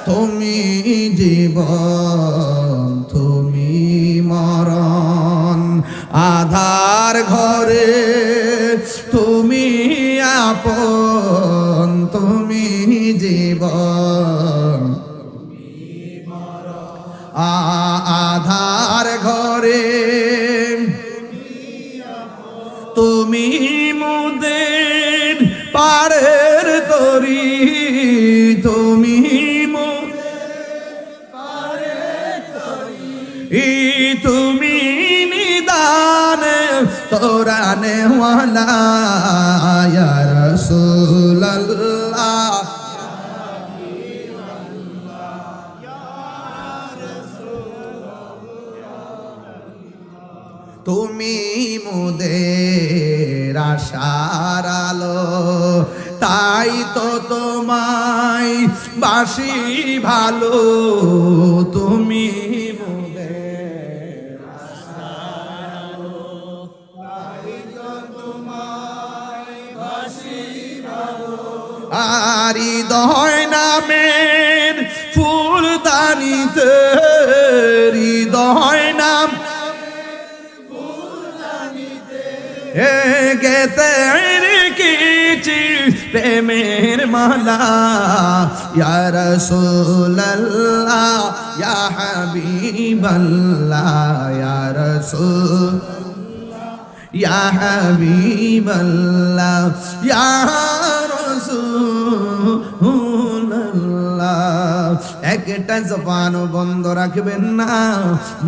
তুমি জীবন তুমি মরণ, আধার ঘরে তুমি আপন, তুমি জীবন আধার ঘরে তুমি মোদের পারের তরি, তুমি তুমি নিদান তোরানে ওয়ালা ইয়া রাসূলুল্লাহ, তুমি মোদের আশার আলো, তাই তো তোমায় বাসি ভালো, তুমি মোদের আশার আলো, তাই তো তোমায় বাসি ভালো। আর হৃদয় নামের ফুলদানিতে, হৃদয় নাম গেতে রেখেছি প্রেমের মালা, ইয়া রাসূলুল্লাহ ইয়া হাবিবাল্লাহ, ইয়া রাসূলুল্লাহ ইয়া হাবিবাল্লাহ, ইয়া রাসূলুল্লাহ। একটা জবান বন্ধ রাখবেন না,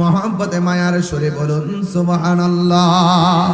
মহব্বতে মায়ার সুরে বলুন সুবহানাল্লাহ।